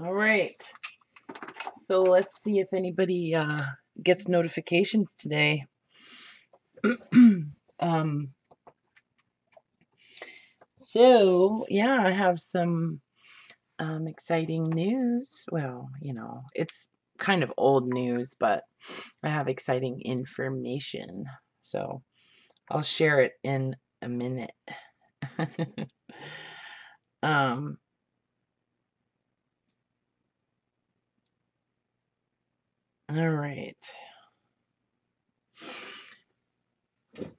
All right. So let's see if anybody gets notifications today. um, so yeah, I have some exciting news. Well, it's kind of old news, but I have exciting information. So I'll share it in a minute. um, all right.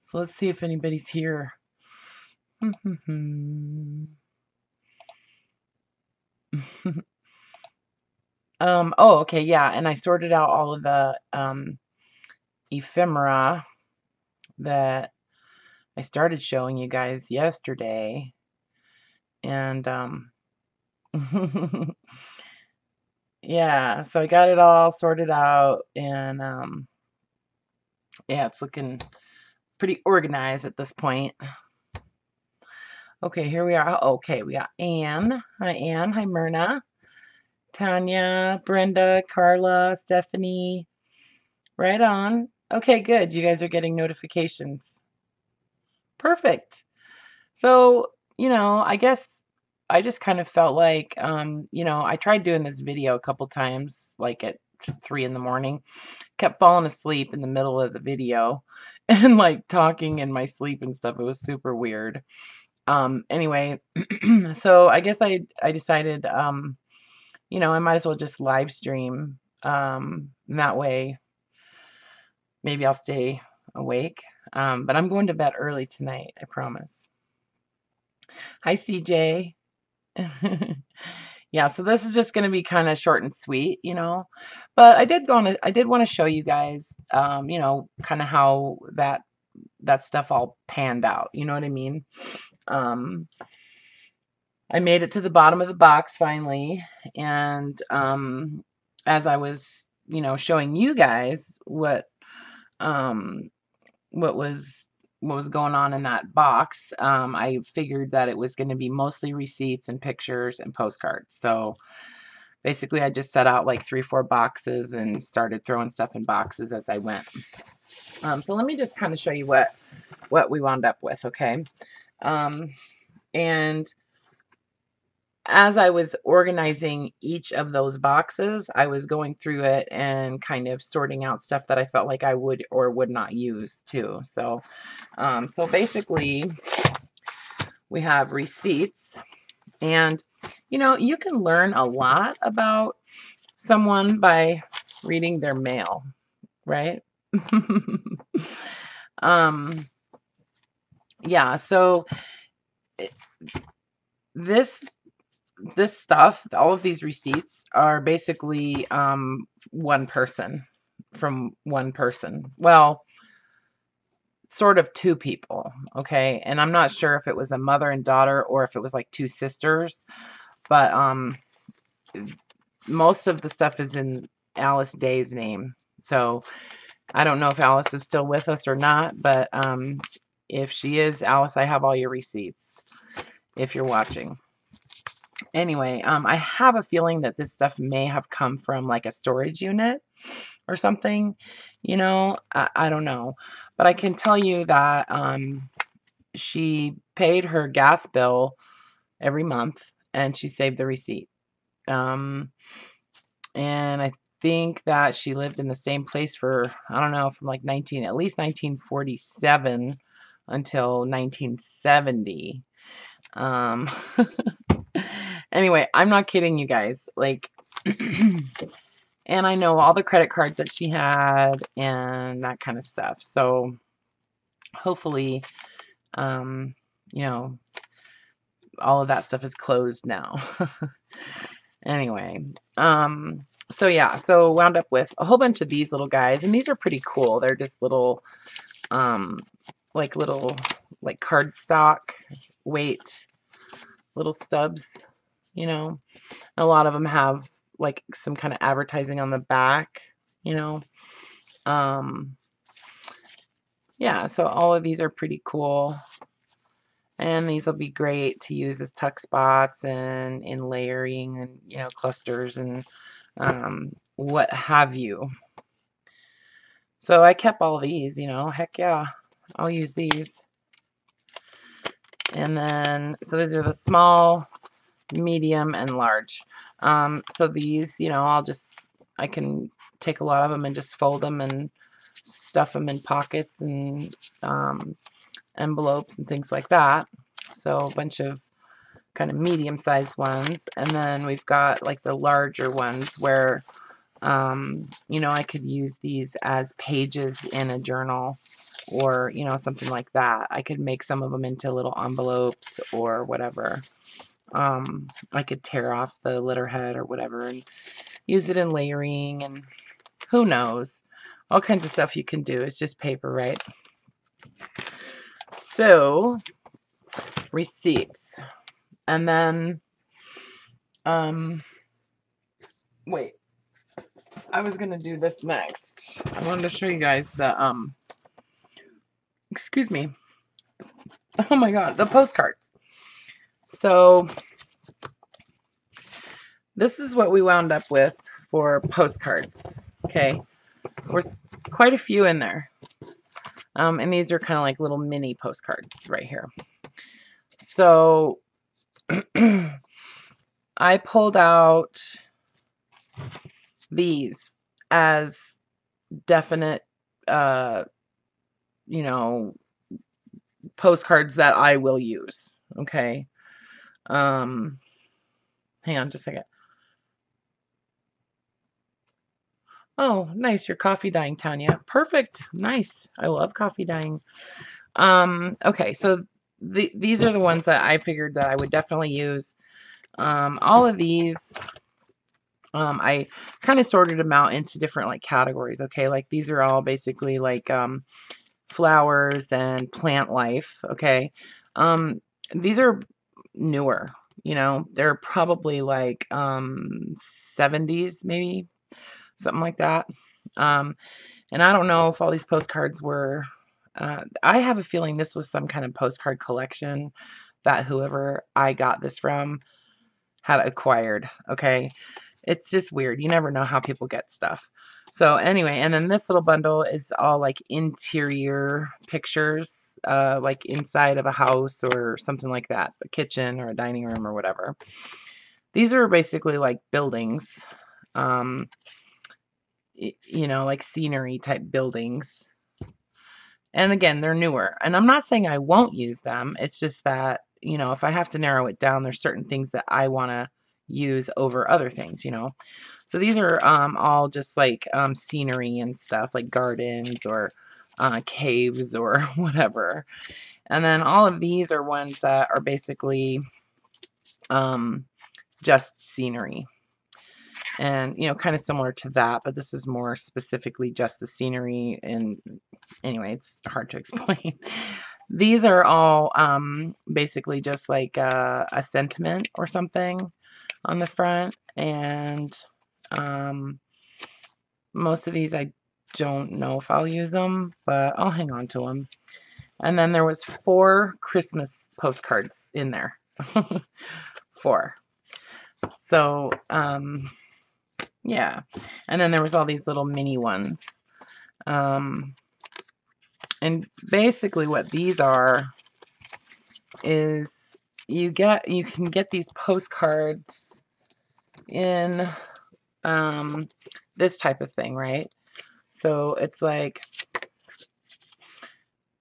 So let's see if anybody's here. Oh, okay, yeah, and I sorted out all of the ephemera that I started showing you guys yesterday. And yeah, so I got it all sorted out, and yeah, it's looking pretty organized at this point. Okay, here we are. Okay, we got Anne. Hi, Anne. Hi, Myrna. Tanya, Brenda, Carla, Stephanie. Right on. Okay, good. You guys are getting notifications. Perfect. So, I guess I just kind of felt like, I tried doing this video a couple times, like at 3 in the morning, kept falling asleep in the middle of the video and like talking in my sleep and stuff. It was super weird. Anyway, so I guess I decided, I might as well just live stream. And that way, maybe I'll stay awake. But I'm going to bed early tonight, I promise. Hi, CJ. Yeah, so this is just going to be kind of short and sweet, but I did want to show you guys, kind of how that stuff all panned out. You know what I mean? Um, I made it to the bottom of the box finally, and as I was, showing you guys um, what was what was going on in that box, I figured that it was going to be mostly receipts and pictures and postcards. So basically, I just set out like 3, 4 boxes and started throwing stuff in boxes as I went. So let me just kind of show you what we wound up with, okay? And as I was organizing each of those boxes, I was going through it and kind of sorting out stuff that I felt like I would or would not use too. So, so basically, we have receipts, and you can learn a lot about someone by reading their mail, right? um, yeah. So this this stuff, all of these receipts are basically one person from one person. Well, sort of two people, okay? And I'm not sure if it was a mother and daughter or if it was like two sisters, but most of the stuff is in Alice Day's name. So I don't know if Alice is still with us or not, but if she is, Alice, I have all your receipts if you're watching. Anyway, I have a feeling that this stuff may have come from like a storage unit or something. I don't know. But I can tell you that she paid her gas bill every month and she saved the receipt. Um, and I think that she lived in the same place for, I don't know, from like at least 1947 until 1970. Um, anyway, I'm not kidding you guys. Like, and I know all the credit cards that she had and that kind of stuff. So hopefully, um, you know, all of that stuff is closed now. Anyway, so yeah, so wound up with a whole bunch of these little guys, and these are pretty cool. They're just little, um, little, like cardstock weight little stubs, you know. A lot of them have like some kind of advertising on the back, you know. Yeah, so all of these are pretty cool. And these will be great to use as tuck spots and in layering and, you know, clusters and what have you. So I kept all these, you know, heck yeah, I'll use these. And then, so these are the small, medium, and large. So these, you know, I can take a lot of them and just fold them and stuff them in pockets and envelopes and things like that. So a bunch of kind of medium-sized ones. And then we've got like the larger ones where, you know, I could use these as pages in a journal or, you know, something like that. I could make some of them into little envelopes or whatever. I could tear off the letterhead or whatever and use it in layering and who knows. All kinds of stuff you can do. It's just paper, right? So, receipts. And then, wait. I was going to do this next. I wanted to show you guys the, excuse me. Oh my god, the postcards. So, this is what we wound up with for postcards. Okay. There's quite a few in there. And these are kind of like little mini postcards right here. So, I pulled out these as definite, you know, postcards that I will use. Okay. Hang on just a second. Oh, nice. Your coffee dyeing, Tanya. Perfect. Nice. I love coffee dyeing. Okay, so these are the ones that I figured that I would definitely use. All of these, I kind of sorted them out into different like categories. Okay, like these are all basically like flowers and plant life. Okay, these are newer. You know, they're probably like 70s maybe, something like that. And I don't know if all these postcards were, I have a feeling this was some kind of postcard collection that whoever I got this from had acquired. Okay. It's just weird. You never know how people get stuff. So anyway, and then this little bundle is all like interior pictures, like inside of a house or something like that, a kitchen or a dining room or whatever. These are basically like buildings, you know, like scenery type buildings. And again, they're newer. And I'm not saying I won't use them. It's just that, you know, if I have to narrow it down, there's certain things that I want to use over other things, you know. So these are all just like scenery and stuff, like gardens or caves or whatever. And then all of these are ones that are basically just scenery. And, you know, kind of similar to that, but this is more specifically just the scenery. And anyway, it's hard to explain. These are all basically just like a sentiment or something on the front. And most of these I don't know if I'll use them, but I'll hang on to them. And then there was 4 Christmas postcards in there. 4. So, yeah. And then there was all these little mini ones. And basically what these are is you can get these postcards in this type of thing, right? So it's like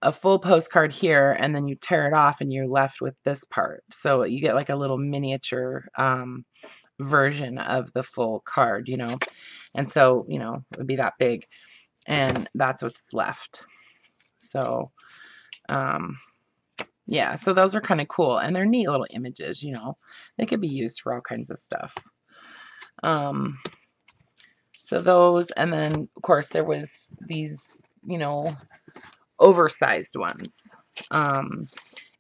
a full postcard here, and then you tear it off and you're left with this part. So you get like a little miniature version of the full card, you know. And so, you know, it would be that big, and that's what's left. So yeah, so those are kind of cool, and they're neat little images, you know. They could be used for all kinds of stuff. So those, and then of course there was these, you know, oversized ones. And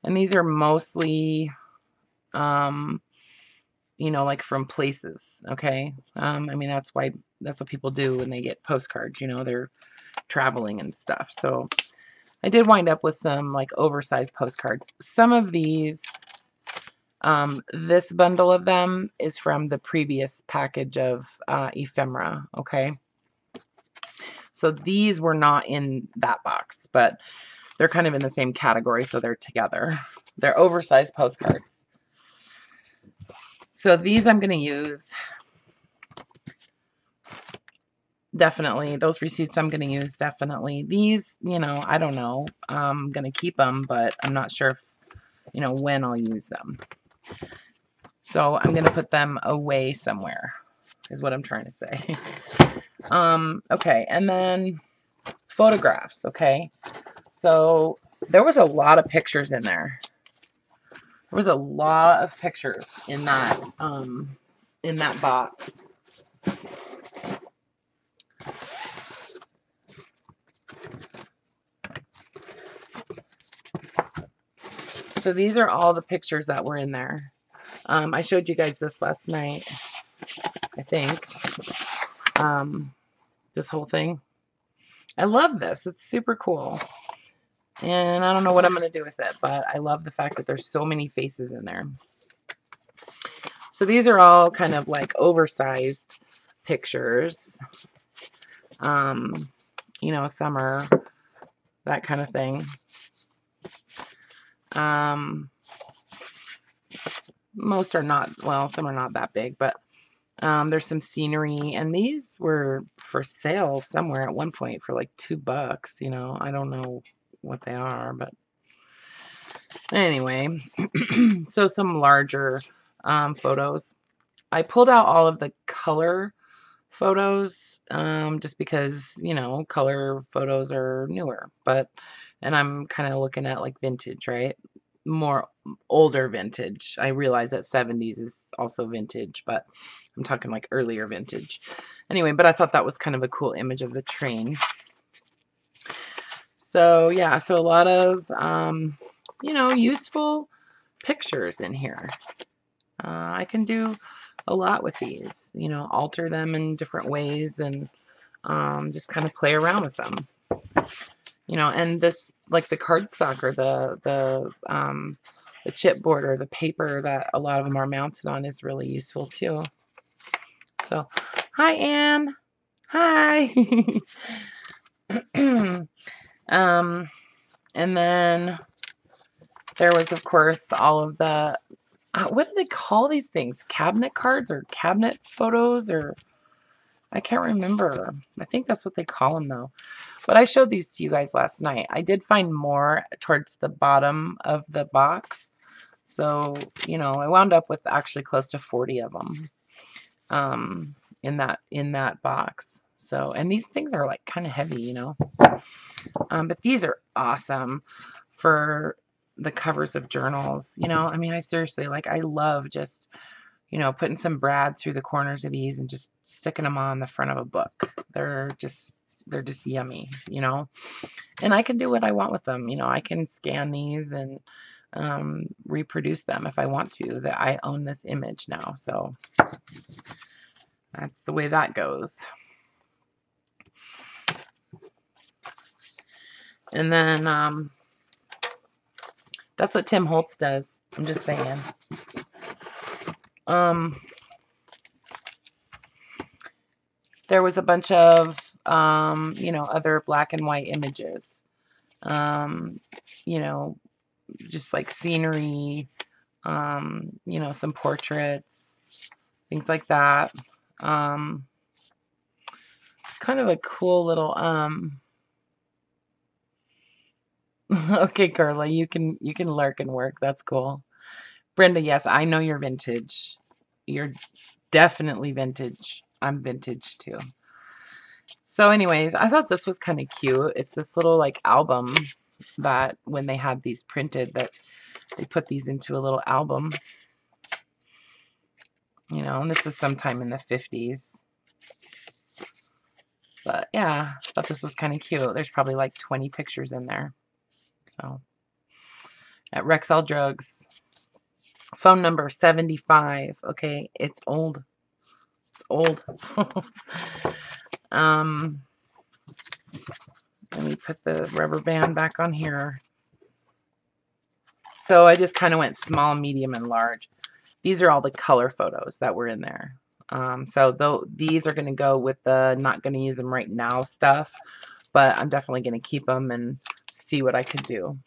these are mostly, you know, like from places, okay? I mean, that's what people do when they get postcards, you know, they're traveling and stuff. So I did wind up with some like oversized postcards. Some of these, this bundle of them is from the previous package of ephemera, okay? So these were not in that box, but they're kind of in the same category, so they're together. They're oversized postcards. So these I'm going to use. Definitely. Those receipts I'm going to use, definitely. These, you know, I don't know. I'm going to keep them, but I'm not sure, you know, when I'll use them. So I'm going to put them away somewhere, is what I'm trying to say. Okay, and then photographs, okay? So there was a lot of pictures in there. There was a lot of pictures in that box. So these are all the pictures that were in there. I showed you guys this last night, I think. This whole thing. I love this. It's super cool. And I don't know what I'm going to do with it, but I love the fact that there's so many faces in there. So these are all kind of like oversized pictures. You know, summer, that kind of thing. Most are not, well, some are not that big, but there's some scenery, and these were for sale somewhere at one point for like $2, you know. I don't know what they are, but anyway. So some larger photos. I pulled out all of the color photos just because, you know, color photos are newer, and I'm kind of looking at like vintage, right? More older vintage. I realize that 70s is also vintage, but I'm talking like earlier vintage. Anyway, but I thought that was kind of a cool image of the train. So yeah, so a lot of, you know, useful pictures in here. I can do a lot with these, you know, alter them in different ways and just kind of play around with them. You know, and this, like the cardstock or the chipboard or the paper that a lot of them are mounted on is really useful too. So, hi Anne. Hi. And then there was, of course, all of the, what do they call these things? Cabinet cards or cabinet photos, or I can't remember. I think that's what they call them though. But I showed these to you guys last night. I did find more towards the bottom of the box. So, you know, I wound up with actually close to 40 of them in that box. So, and these things are like kind of heavy, you know. But these are awesome for the covers of journals. You know, I mean, I seriously, like, I love just, you know, putting some brad through the corners of these and just sticking them on the front of a book. They're just yummy, you know. And I can do what I want with them. You know, I can scan these and reproduce them if I want to. That I own this image now, so that's the way that goes. And then that's what Tim Holtz does. I'm just saying. There was a bunch of you know, other black and white images. You know, just like scenery, you know, some portraits, things like that. It's kind of a cool little okay, Carla, you can lurk and work. That's cool. Brenda, yes, I know you're vintage. You're definitely vintage. I'm vintage too. So anyways, I thought this was kind of cute. It's this little like album that when they had these printed, that they put these into a little album. You know, and this is sometime in the 50s. But yeah, I thought this was kind of cute. There's probably like 20 pictures in there. So at Rexall Drugs. Phone number 75. Okay, it's old. It's old. Let me put the rubber band back on here. So I just kind of went small, medium, and large. These are all the color photos that were in there. So these are going to go with the not going to use them right now stuff, but I'm definitely going to keep them and see what I could do.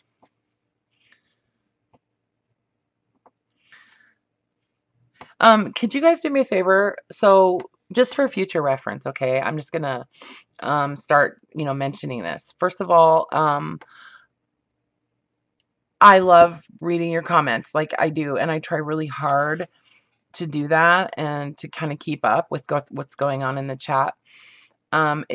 Could you guys do me a favor? So just for future reference, okay, I'm just going to start, mentioning this. First of all, I love reading your comments like I do, and I try really hard to do that and to kind of keep up with what's going on in the chat. I'm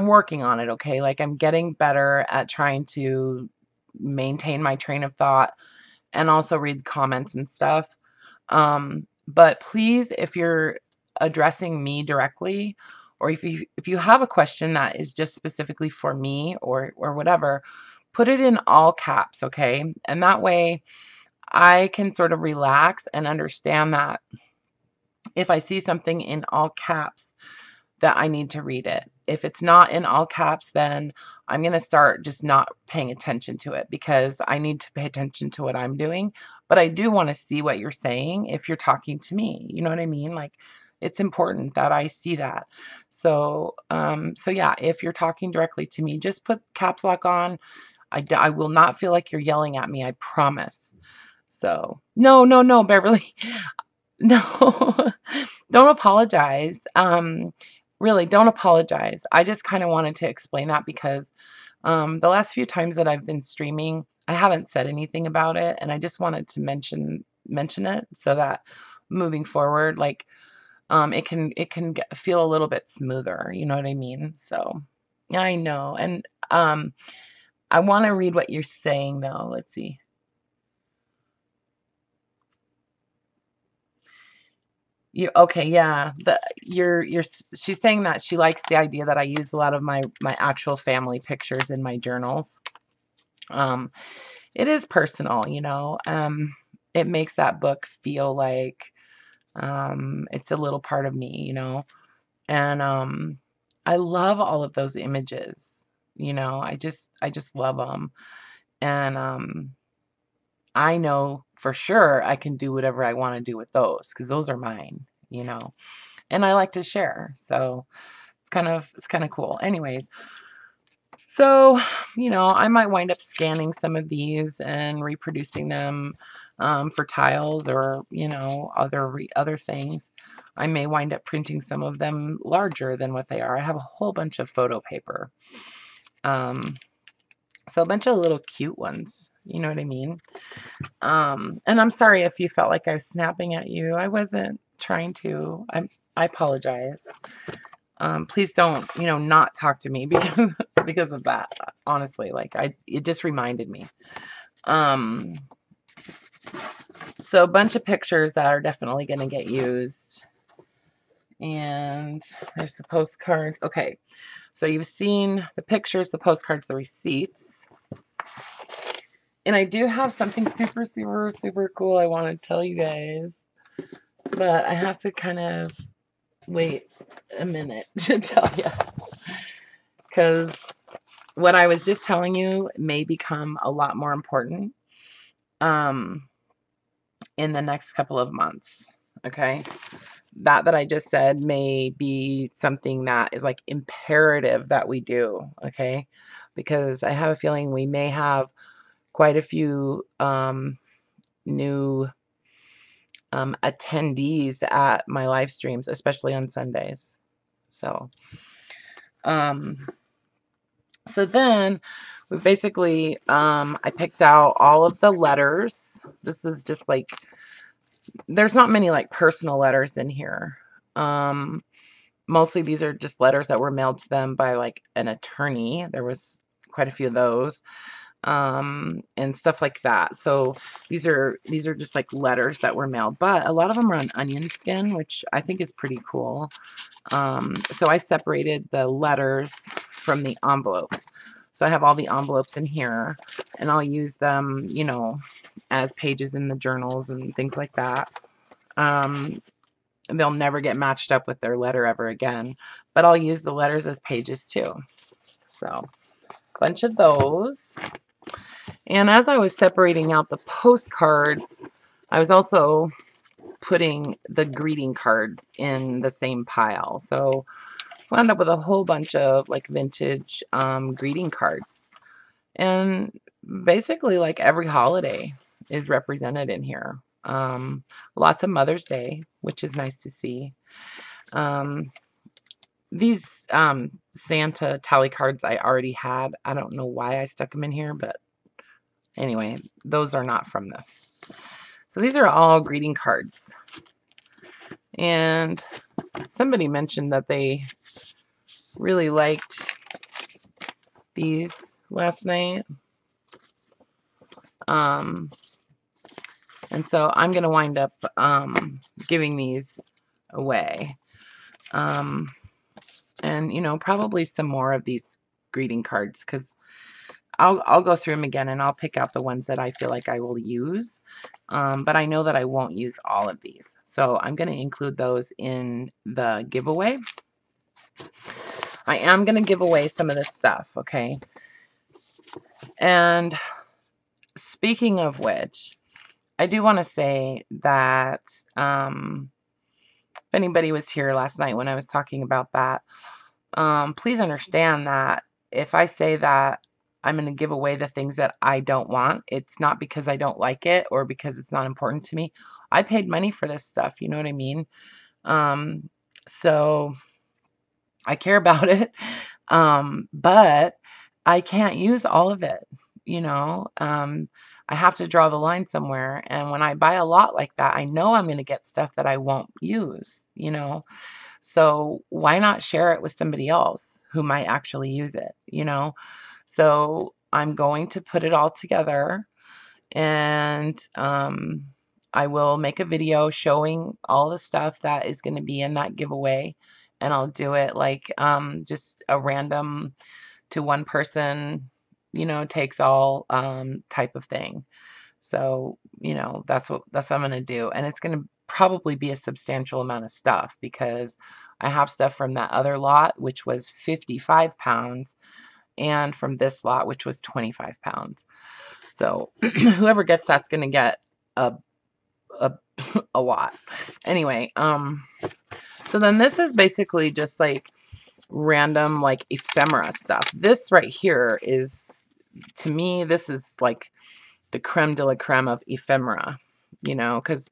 working on it, okay? Like I'm getting better at trying to maintain my train of thought and also read comments and stuff. But please, if you're addressing me directly, or if you have a question that is just specifically for me or whatever, put it in all caps, okay? And that way I can sort of relax and understand that if I see something in all caps, that I need to read it. If it's not in all caps, then I'm going to start just not paying attention to it because I need to pay attention to what I'm doing. But I do want to see what you're saying if you're talking to me. You know what I mean? Like it's important that I see that. So yeah, if you're talking directly to me, just put caps lock on. I will not feel like you're yelling at me. I promise. So no, Beverly. No, don't apologize. Really, don't apologize. I just kind of wanted to explain that because the last few times that I've been streaming, I haven't said anything about it, and I just wanted to mention it so that moving forward, like it can feel a little bit smoother. You know what I mean? So yeah, I know, and I want to read what you're saying though. Let's see. Okay, yeah. She's saying that she likes the idea that I use a lot of my actual family pictures in my journals. Um, it is personal, it makes that book feel like it's a little part of me. And I love all of those images. I just love them. And I know for sure I can do whatever I want to do with those because those are mine. And I like to share. So it's kind of cool. Anyways, so I might wind up scanning some of these and reproducing them for tiles or other things. I may wind up printing some of them larger than what they are. I have a whole bunch of photo paper. So a bunch of little cute ones. You know what I mean? And I'm sorry if you felt like I was snapping at you. I wasn't trying to. I apologize. Please don't, not talk to me because of that. Honestly, like it just reminded me. So a bunch of pictures that are definitely going to get used. And there's the postcards. Okay, so you've seen the pictures, the postcards, the receipts. And I do have something super, super, super cool I want to tell you guys. But I have to kind of wait a minute to tell you. Because what I was just telling you may become a lot more important in the next couple of months. Okay. That I just said may be something that is like imperative that we do. Okay. Because I have a feeling we may have quite a few new attendees at my live streams, especially on Sundays. So then we basically, I picked out all of the letters. This is just like, there's not many like personal letters in here. Mostly these are just letters that were mailed to them by like an attorney. There was quite a few of those. And stuff like that. So these are just like letters that were mailed, but a lot of them are on onion skin, which I think is pretty cool. So I separated the letters from the envelopes. So I have all the envelopes in here, and I'll use them, as pages in the journals and things like that. They'll never get matched up with their letter ever again, but I'll use the letters as pages too. So, bunch of those. And as I was separating out the postcards, I was also putting the greeting cards in the same pile. So wound up with a whole bunch of like vintage greeting cards. And basically like every holiday is represented in here. Lots of Mother's Day, which is nice to see. These Santa tally cards I already had. I don't know why I stuck them in here, but anyway, those are not from this. So these are all greeting cards. And somebody mentioned that they really liked these last night. And so I'm going to wind up giving these away. And, you know, probably some more of these greeting cards, because I'll go through them again and I'll pick out the ones that I feel like I will use. But I know that I won't use all of these. So I'm going to include those in the giveaway. I am going to give away some of this stuff, okay? And speaking of which, I do want to say that if anybody was here last night when I was talking about that, please understand that if I say that I'm going to give away the things that I don't want, it's not because I don't like it or because it's not important to me. I paid money for this stuff, you know what I mean? So I care about it, but I can't use all of it, you know? I have to draw the line somewhere, and when I buy a lot like that, I know I'm going to get stuff that I won't use, you know? So why not share it with somebody else who might actually use it, you know? So I'm going to put it all together, and I will make a video showing all the stuff that is going to be in that giveaway, and I'll do it like just a random to one person, you know, takes all type of thing. So, you know, that's what I'm going to do. And it's going to probably be a substantial amount of stuff because I have stuff from that other lot, which was 55 pounds, and from this lot, which was 25 pounds. So whoever gets that's going to get a, a, a lot. Anyway, so then this is basically just like random like ephemera stuff. This right here is, to me, this is like the creme de la creme of ephemera, you know, because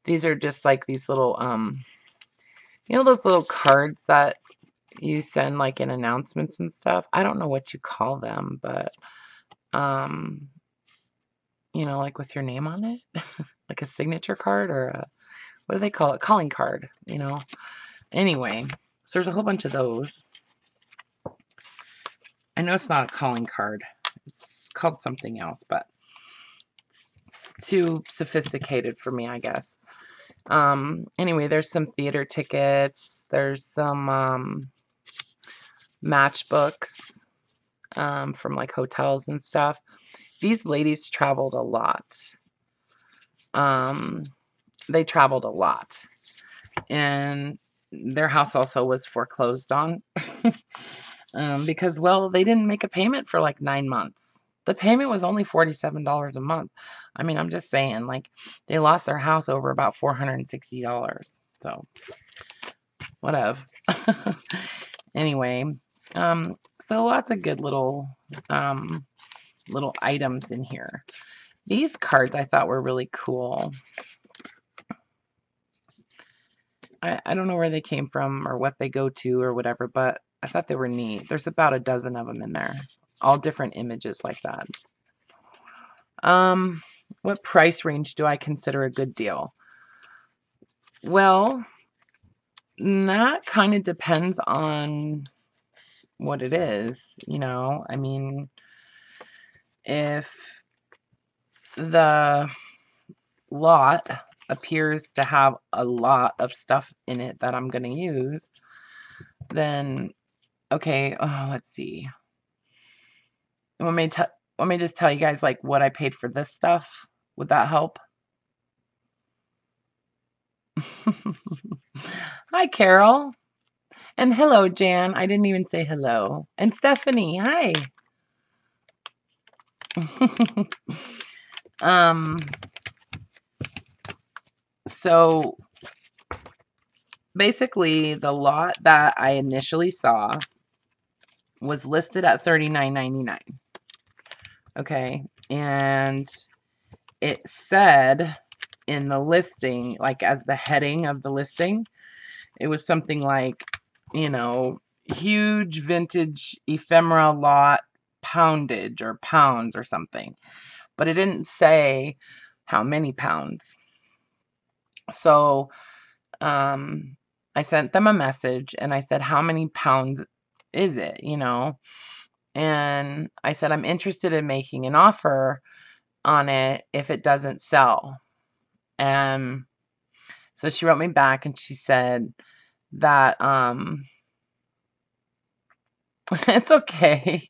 these are just like these little, you know, those little cards that you send like in announcements and stuff. I don't know what you call them, but, you know, like with your name on it, like a signature card or a, what do they call it? Calling card, you know. Anyway, so there's a whole bunch of those. I know it's not a calling card. It's called something else, but it's too sophisticated for me, I guess. Anyway, there's some theater tickets. There's some matchbooks from like hotels and stuff. These ladies traveled a lot. They traveled a lot. And their house also was foreclosed on. Because, well, they didn't make a payment for like 9 months. The payment was only $47 a month. I mean, I'm just saying, like, they lost their house over about $460. So, whatever. Anyway, so lots of good little items in here. These cards I thought were really cool. I don't know where they came from or what they go to or whatever, but I thought they were neat. There's about a dozen of them in there. All different images like that. What price range do I consider a good deal? Well, that kind of depends on what it is, you know. I mean, if the lot appears to have a lot of stuff in it that I'm going to use, then okay, let's see. Want me to just tell you guys like what I paid for this stuff? Would that help? Hi, Carol. And hello, Jan. I didn't even say hello. And Stephanie, hi. um, so basically the lot that I initially saw was listed at $39.99. Okay. And it said in the listing, like as the heading of the listing, it was something like, huge vintage ephemera lot poundage or pounds or something. But it didn't say how many pounds. So I sent them a message and I said, how many pounds is it, And I said, I'm interested in making an offer on it if it doesn't sell. And so she wrote me back and she said that it's okay.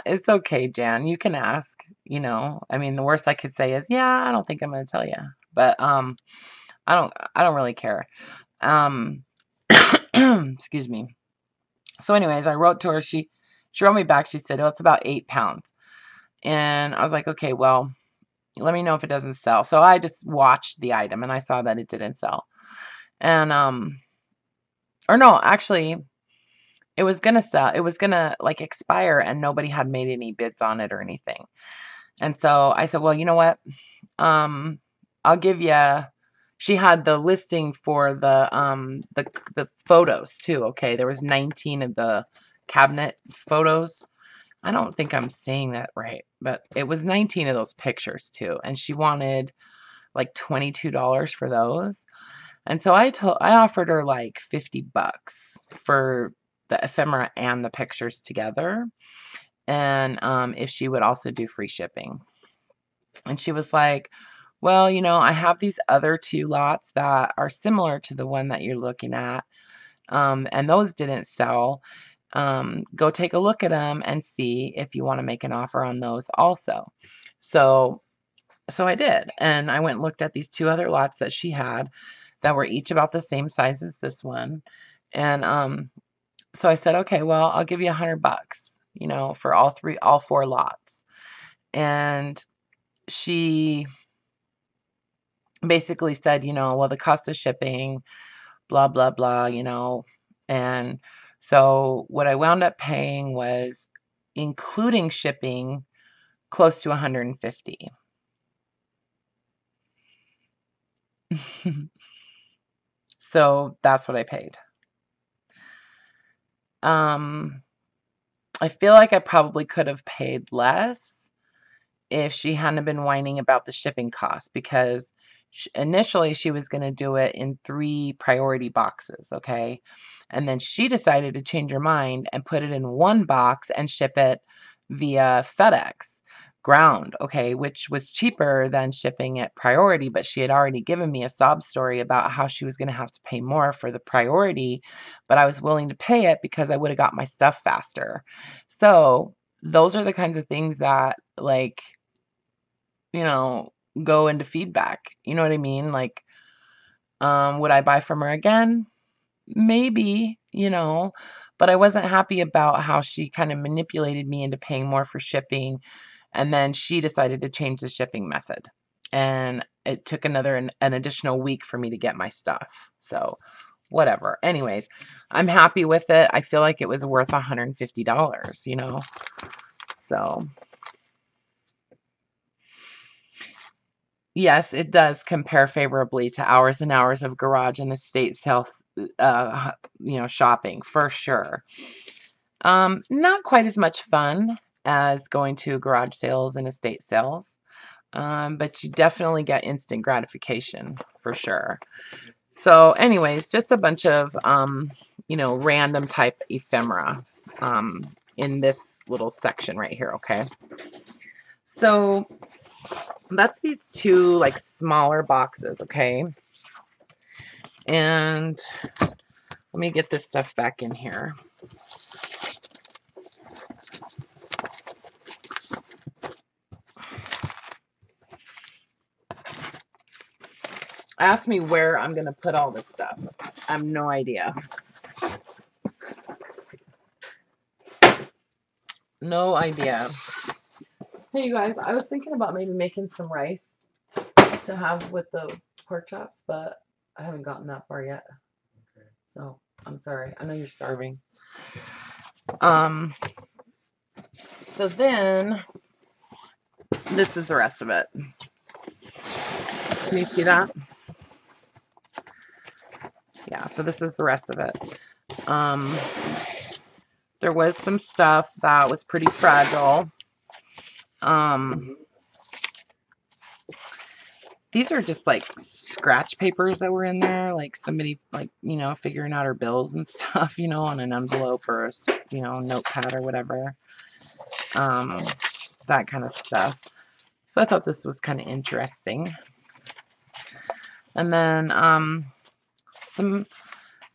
It's okay, Jan. You can ask, I mean, the worst I could say is, yeah, I don't think I'm going to tell you. But I don't really care. Excuse me. So anyways, I wrote to her. She wrote me back. She said, "Oh, it's about 8 pounds." And I was like, "Okay, well, let me know if it doesn't sell." So I just watched the item and I saw that it didn't sell. And or no, actually, it was gonna sell. It was gonna like expire and nobody had made any bids on it or anything. And so I said, "Well, you know what? I'll give you." She had the listing for the photos too. Okay, there was 19 of the cabinet photos. I don't think I'm saying that right, but it was 19 of those pictures too, and she wanted like $22 for those. And so I offered her like $50 for the ephemera and the pictures together, and if she would also do free shipping. And she was like, "Well, I have these other two lots that are similar to the one that you're looking at, and those didn't sell. Go take a look at them and see if you want to make an offer on those also." So, so I did, and I went and looked at these two other lots that she had that were each about the same size as this one, and so I said, "Okay, well, I'll give you $100, for all four lots." And she basically said, well, the cost of shipping, blah, blah, blah, and so what I wound up paying was, including shipping, close to 150. So that's what I paid. I feel like I probably could have paid less if she hadn't been whining about the shipping cost, because initially she was going to do it in 3 priority boxes, okay? And then she decided to change her mind and put it in one box and ship it via FedEx ground, okay, which was cheaper than shipping it priority, but she had already given me a sob story about how she was going to have to pay more for the priority, but I was willing to pay it because I would have got my stuff faster. So those are the kinds of things that, like, you know, go into feedback. You know what I mean? Like, would I buy from her again? Maybe, but I wasn't happy about how she kind of manipulated me into paying more for shipping. And then she decided to change the shipping method. And it took an additional week for me to get my stuff. So, whatever. Anyways, I'm happy with it. I feel like it was worth $150, So, yes, it does compare favorably to hours and hours of garage and estate sales, shopping for sure. Not quite as much fun as going to garage sales and estate sales, but you definitely get instant gratification for sure. So, anyways, just a bunch of random type ephemera in this little section right here. Okay, so that's these two like smaller boxes. Okay. And let me get this stuff back in here. Ask me where I'm going to put all this stuff. I have no idea. No idea. Hey, you guys, I was thinking about maybe making some rice to have with the pork chops, but I haven't gotten that far yet. Okay. So I'm sorry. I know you're starving. So then this is the rest of it. Can you see that? Yeah, so this is the rest of it. There was some stuff that was pretty fragile. These are just like scratch papers that were in there, like somebody, like, you know, figuring out her bills and stuff, you know, on an envelope or a, you know, notepad or whatever. That kind of stuff. So I thought this was kind of interesting. And then some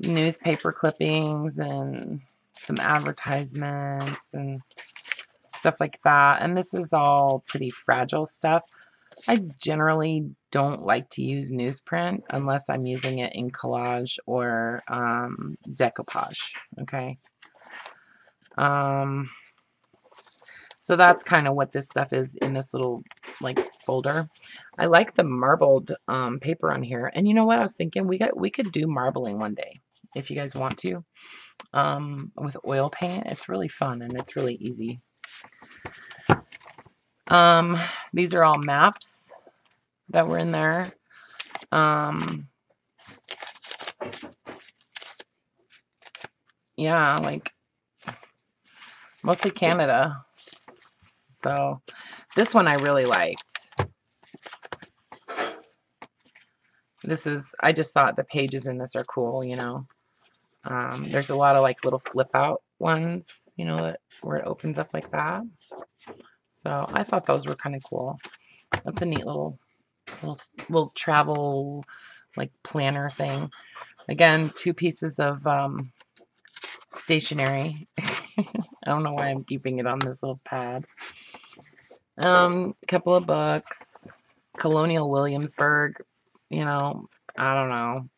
newspaper clippings and some advertisements and stuff like that. And this is all pretty fragile stuff. I generally don't like to use newsprint unless I'm using it in collage or decoupage. Okay. So that's kind of what this stuff is in this little like folder. I like the marbled paper on here. And you know what I was thinking? We could do marbling one day if you guys want to. With oil paint. It's really fun and it's really easy. These are all maps that were in there. Yeah, like mostly Canada. So this one I really liked. This is, I just thought the pages in this are cool, you know. There's a lot of like little flip out ones, you know, where it opens up like that. So I thought those were kind of cool. That's a neat little travel like planner thing. Again, 2 pieces of stationery. I don't know why I'm keeping it on this little pad. A couple of books. Colonial Williamsburg. You know, I don't know.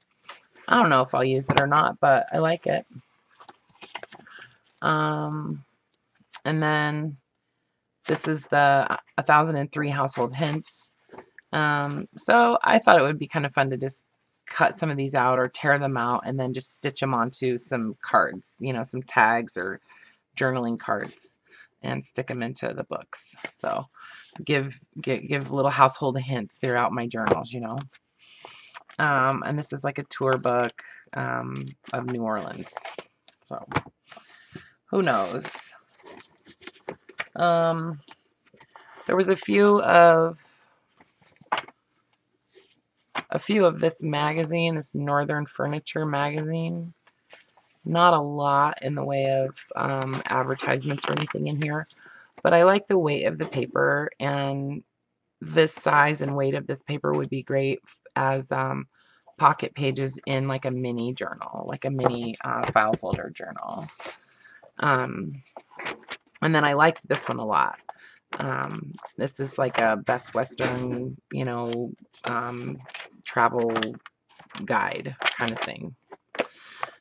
I don't know if I'll use it or not, but I like it. And then this is the 1003 Household Hints. So I thought it would be kind of fun to just cut some of these out or tear them out and then just stitch them onto some cards, you know, some tags or journaling cards and stick them into the books. So give little household hints throughout my journals, you know. And this is like a tour book of New Orleans. So who knows? There was a few of this magazine, this Northern Furniture magazine. Not a lot in the way of advertisements or anything in here, but I like the weight of the paper, and this size and weight of this paper would be great as pocket pages in like a mini journal, like a mini file folder journal. And then I liked this one a lot. This is like a Best Western, you know, travel guide kind of thing.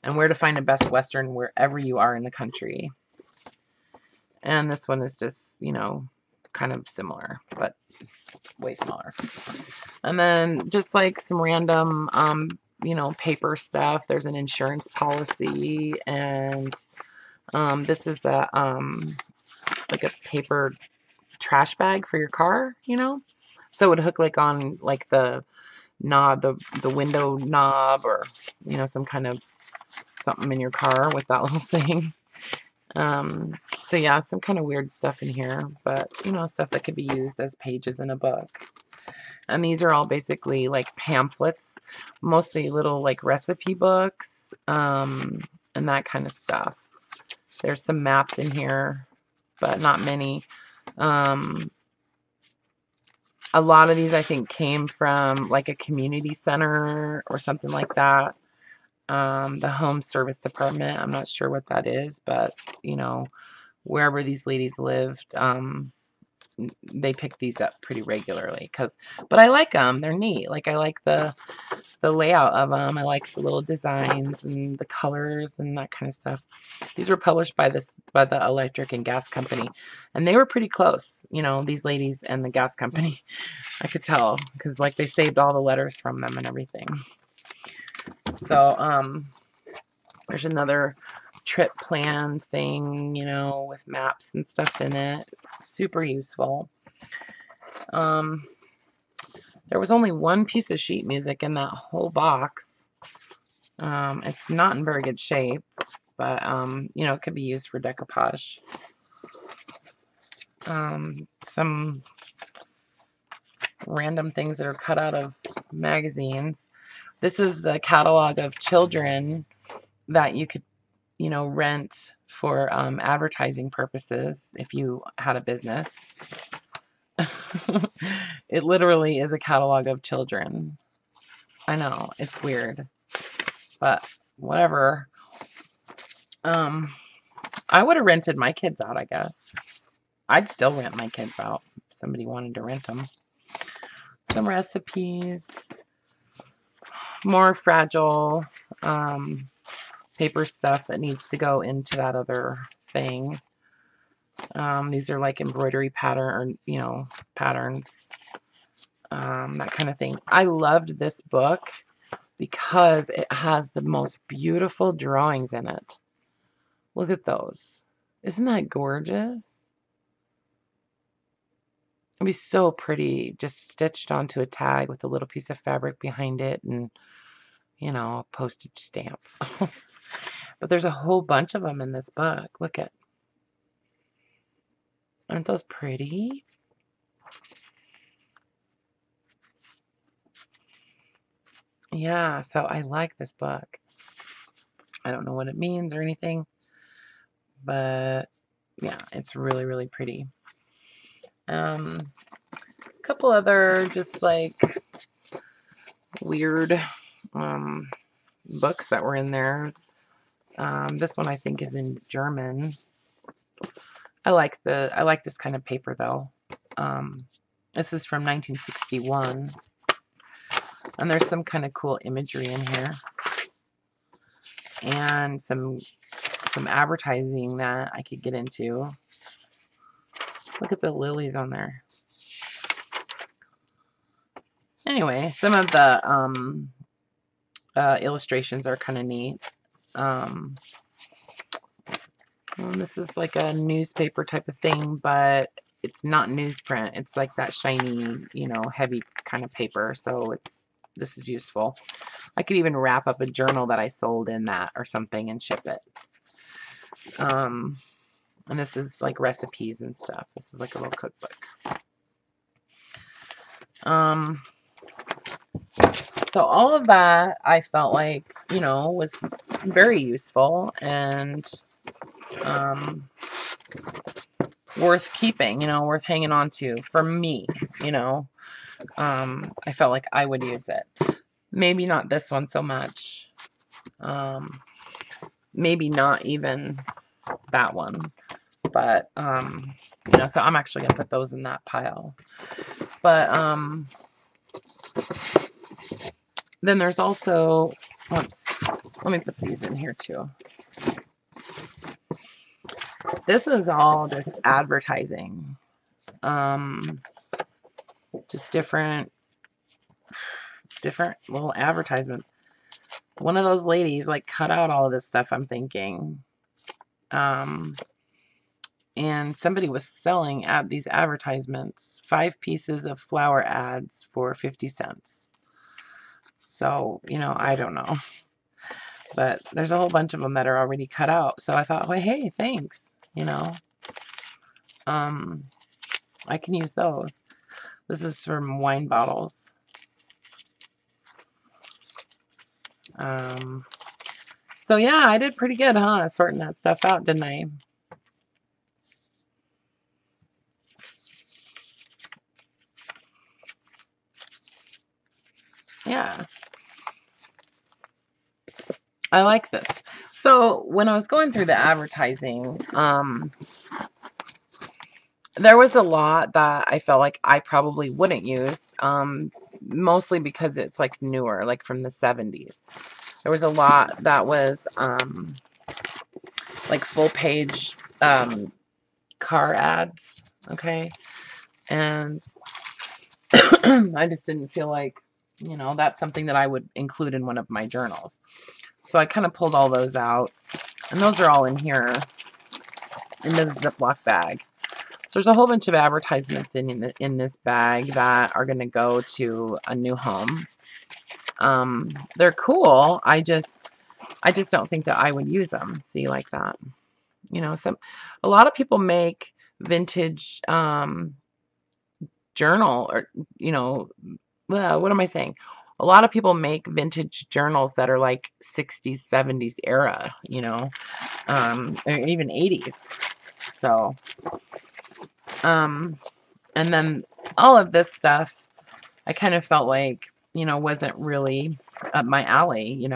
And where to find a Best Western wherever you are in the country. And this one is just, you know, kind of similar, but way smaller. And then just like some random, you know, paper stuff. There's an insurance policy, and this is a like a paper trash bag for your car, you know. So it would hook like on like the knob, the window knob, or you know, some kind of something in your car with that little thing. So yeah, some kind of weird stuff in here, but you know, stuff that could be used as pages in a book. And these are all basically like pamphlets, mostly little like recipe books, and that kind of stuff. There's some maps in here, but not many. A lot of these I think came from like a community center or something like that. The home service department, I'm not sure what that is, but you know, wherever these ladies lived, they pick these up pretty regularly. But I like them. They're neat. Like, I like the layout of them. I like the little designs and the colors and that kind of stuff. These were published by the electric and gas company, and they were pretty close. You know, these ladies and the gas company. I could tell because like they saved all the letters from them and everything. So there's another trip plan thing, you know, with maps and stuff in it. Super useful. There was only one piece of sheet music in that whole box. It's not in very good shape, but you know, it could be used for decoupage. Some random things that are cut out of magazines. This is the catalog of children that you could, you know, rent for advertising purposes if you had a business. It literally is a catalog of children. I know, it's weird, but whatever. I would have rented my kids out, I guess. I'd still rent my kids out if somebody wanted to rent them. Some recipes, more fragile paper stuff that needs to go into that other thing. These are like embroidery pattern, or, you know, patterns, that kind of thing. I loved this book because it has the most beautiful drawings in it. Look at those. Isn't that gorgeous? It'd be so pretty just stitched onto a tag with a little piece of fabric behind it and, you know, a postage stamp. But there's a whole bunch of them in this book. Look at. Aren't those pretty? Yeah, so I like this book. I don't know what it means or anything, but yeah, it's really, really pretty. A couple other just like weird books that were in there. This one I think is in German. I like this kind of paper though. This is from 1961, and there's some kind of cool imagery in here, and some advertising that I could get into. Look at the lilies on there. Anyway, some of the illustrations are kind of neat. This is like a newspaper type of thing, but it's not newsprint. It's like that shiny, you know, heavy kind of paper. So this is useful. I could even wrap up a journal that I sold in that or something and ship it. And this is like recipes and stuff. This is like a little cookbook. So all of that I felt like, you know, was very useful and worth keeping, you know, worth hanging on to for me, you know. I felt like I would use it. Maybe not this one so much. Maybe not even that one. But, you know, so I'm actually going to put those in that pile. But, then there's also, whoops, let me put these in here too. This is all just advertising. Just different little advertisements. One of those ladies like cut out all of this stuff, I'm thinking. And somebody was selling these advertisements, 5 pieces of flower ads for 50 cents. So, you know, I don't know. But there's a whole bunch of them that are already cut out. So I thought, well, hey, thanks. You know, I can use those. This is from wine bottles. So yeah, I did pretty good, huh? Sorting that stuff out, didn't I? Yeah. I like this. So when I was going through the advertising, There was a lot that I felt like I probably wouldn't use, mostly because it's like newer, like from the 70s. There was a lot that was like full page car ads, okay? And I just didn't feel like, that's something that I would include in one of my journals. So I kind of pulled all those out, and those are all in here in the Ziploc bag. So there's a whole bunch of advertisements in this bag that are going to go to a new home. They're cool. I just don't think that I would use them. See, like that. A lot of people make vintage journal, or what am I saying? A lot of people make vintage journals that are like 60s, 70s era, or even 80s. So, and then all of this stuff, I kind of felt like, wasn't really up my alley,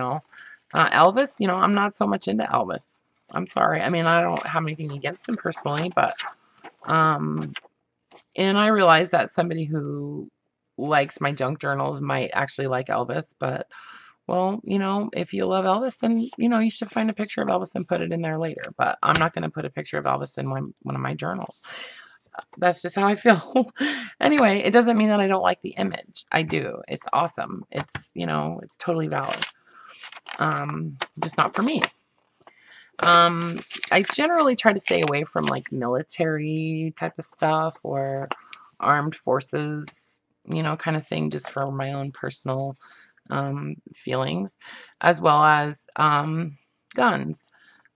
Elvis, I'm not so much into Elvis. I'm sorry. I mean, I don't have anything against him personally, but, and I realize that somebody who likes my junk journals might actually like Elvis, but, well, if you love Elvis, then, you should find a picture of Elvis and put it in there later. But I'm not going to put a picture of Elvis in one of my journals. That's just how I feel. Anyway, it doesn't mean that I don't like the image. I do. It's awesome. It's totally valid. Just not for me. I generally try to stay away from like military type of stuff or armed forces, kind of thing, just for my own personal feelings, as well as guns.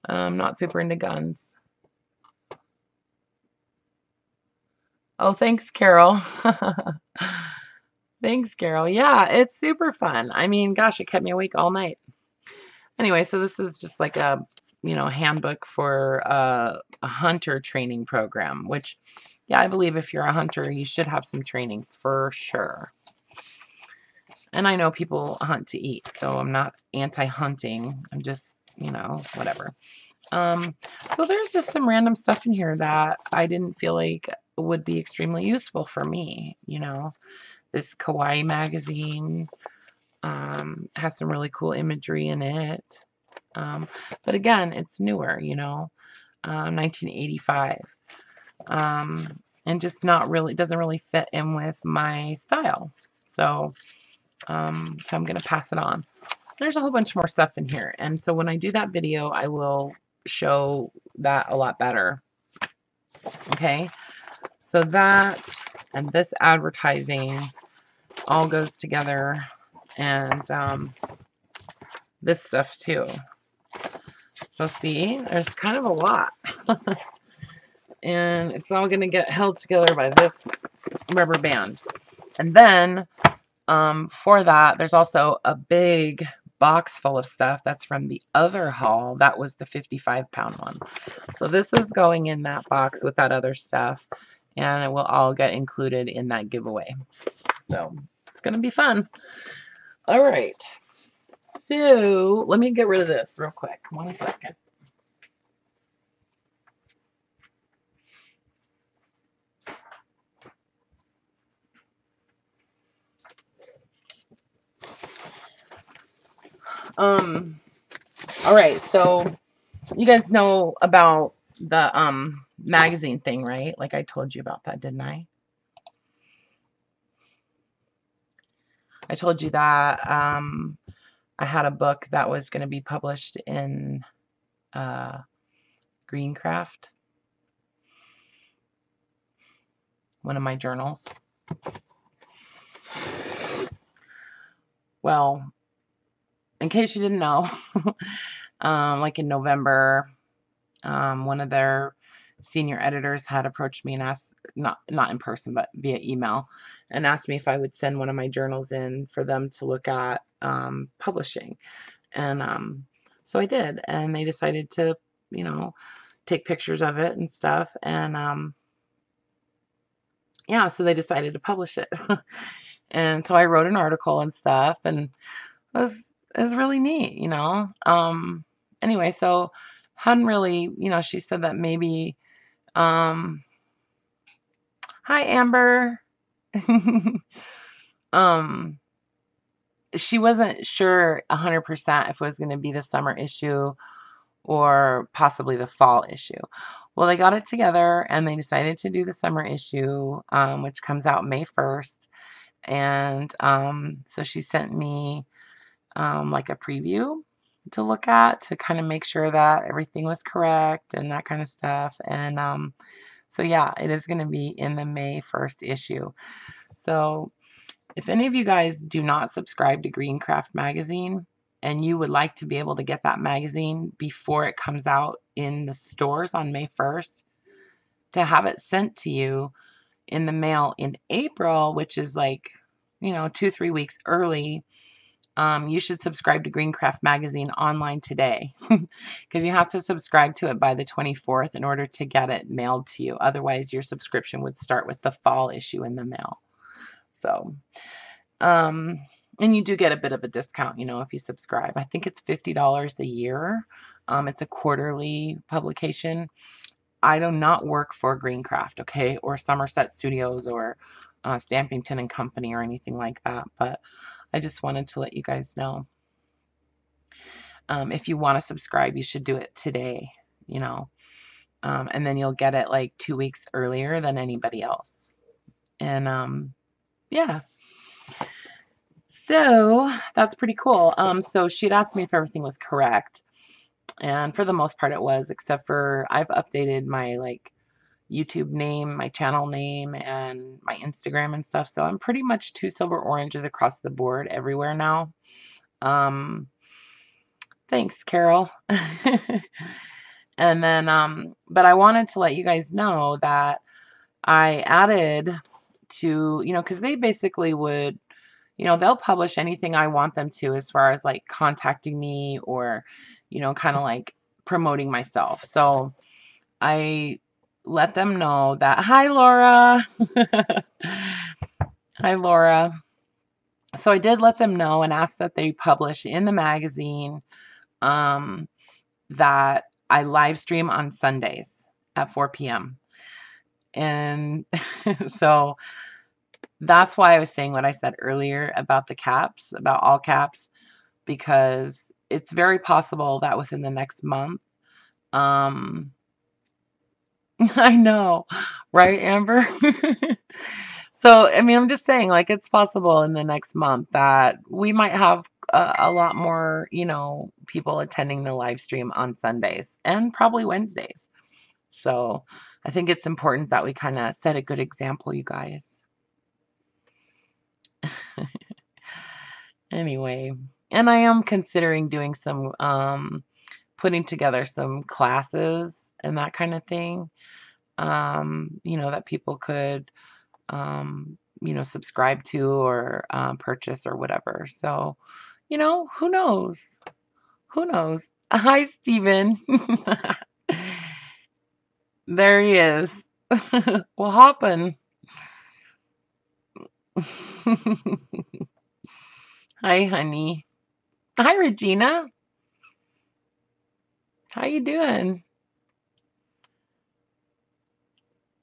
I'm not super into guns. Oh, thanks, Carol. Thanks, Carol. Yeah, it's super fun. I mean, gosh, it kept me awake all night. Anyway, so this is just like a, handbook for a hunter training program, which, yeah, I believe if you're a hunter, you should have some training for sure. And I know people hunt to eat, so I'm not anti-hunting. I'm just, whatever. So there's just some random stuff in here that I didn't feel like would be extremely useful for me, This Kawaii magazine has some really cool imagery in it. But again, it's newer, 1985. And just not really, doesn't really fit in with my style. So, I'm going to pass it on. There's a whole bunch more stuff in here. And so when I do that video, I will show that a lot better. Okay. So that and this advertising all goes together, and this stuff too. So see, there's kind of a lot. And it's all going to get held together by this rubber band. And then for that, there's also a big box full of stuff that's from the other haul. That was the 55-pound one. So this is going in that box with that other stuff, and it will all get included in that giveaway. So it's going to be fun. All right. So let me get rid of this real quick. 1 second. All right, so you guys know about the magazine thing, right? Like I told you about that, didn't I? I told you that I had a book that was going to be published in Greencraft, one of my journals. Well, in case you didn't know, like in November, one of their senior editors had approached me and asked, not in person, but via email, and asked me if I would send one of my journals in for them to look at publishing. And so I did, and they decided to, take pictures of it and stuff. And yeah, so they decided to publish it. And so I wrote an article and stuff, and it was really neat, Anyway, so hadn't really, she said that maybe Hi, Amber. um, she wasn't sure 100% if it was going to be the summer issue or possibly the fall issue. Well, they got it together and they decided to do the summer issue, which comes out May 1st. And so she sent me like a preview to look at to kind of make sure that everything was correct and that kind of stuff. And so, yeah, it is going to be in the May 1st issue. So, if any of you guys do not subscribe to Greencraft Magazine and you would like to be able to get that magazine before it comes out in the stores on May 1st, to have it sent to you in the mail in April, which is like, 2-3 weeks early, you should subscribe to Greencraft Magazine online today because you have to subscribe to it by the 24th in order to get it mailed to you. Otherwise, your subscription would start with the fall issue in the mail. So, and you do get a bit of a discount, if you subscribe. I think it's $50 a year. It's a quarterly publication. I do not work for Greencraft, okay, or Somerset Studios or Stampington and Company or anything like that, but I just wanted to let you guys know. If you want to subscribe, you should do it today, and then you'll get it like 2 weeks earlier than anybody else. And yeah. So that's pretty cool. So she'd asked me if everything was correct. And for the most part it was, except for I've updated my like YouTube name, my channel name, and my Instagram and stuff. So I'm pretty much 2 silver oranges across the board everywhere now. Thanks, Carol. And then, but I wanted to let you guys know that I added to, because they basically would, they'll publish anything I want them to as far as like contacting me or, kind of like promoting myself. So I let them know that, hi, Laura. Hi, Laura. So I did let them know and ask that they publish in the magazine that I live stream on Sundays at 4 p.m. And so that's why I was saying what I said earlier about the caps, about all caps, because it's very possible that within the next month, I know, right, Amber? So, I mean, I'm just saying, like, it's possible in the next month that we might have a lot more, people attending the live stream on Sundays and probably Wednesdays. So, I think it's important that we kind of set a good example, you guys. Anyway, and I am considering doing some, putting together some classes and that kind of thing, that people could, subscribe to or purchase or whatever. So, who knows? Who knows? Hi, Steven. There he is. What happened? Hi, honey. Hi, Regina. How you doing?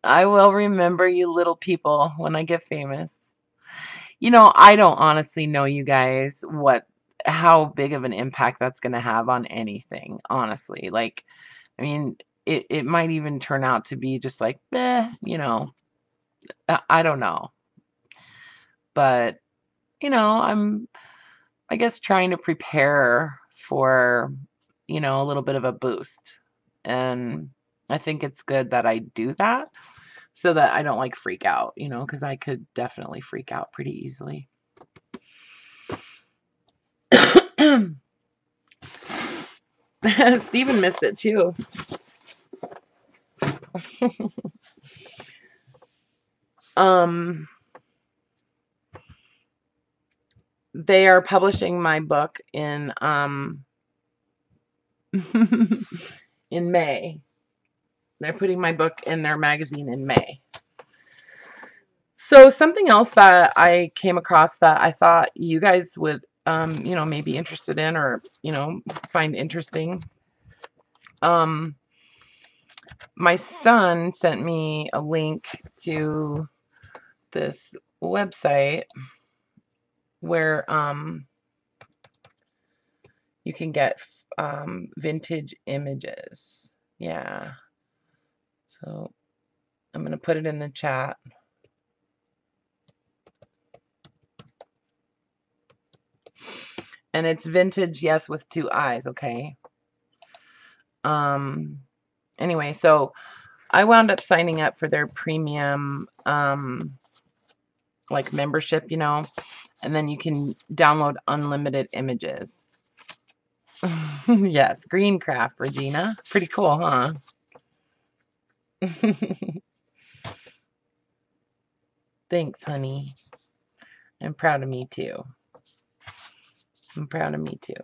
I will remember you little people when I get famous. I don't honestly know, you guys, how big of an impact that's going to have on anything, honestly. Like, I mean, it might even turn out to be just like, I don't know. But, I'm, I guess, trying to prepare for, a little bit of a boost. And I think it's good that I do that so that I don't like freak out, because I could definitely freak out pretty easily. Steven missed it too. They are publishing my book in in May. They're putting my book in their magazine in May. So something else that I came across that I thought you guys would maybe interested in or find interesting. My son sent me a link to this website where you can get vintage images. Yeah. So I'm going to put it in the chat. And it's vintage, yes, with 2 eyes, okay? Anyway, so I wound up signing up for their premium like membership, you know, and then you can download unlimited images. Yes, Greencraft, Regina. Pretty cool, huh? Thanks, honey. I'm proud of me too. I'm proud of me too.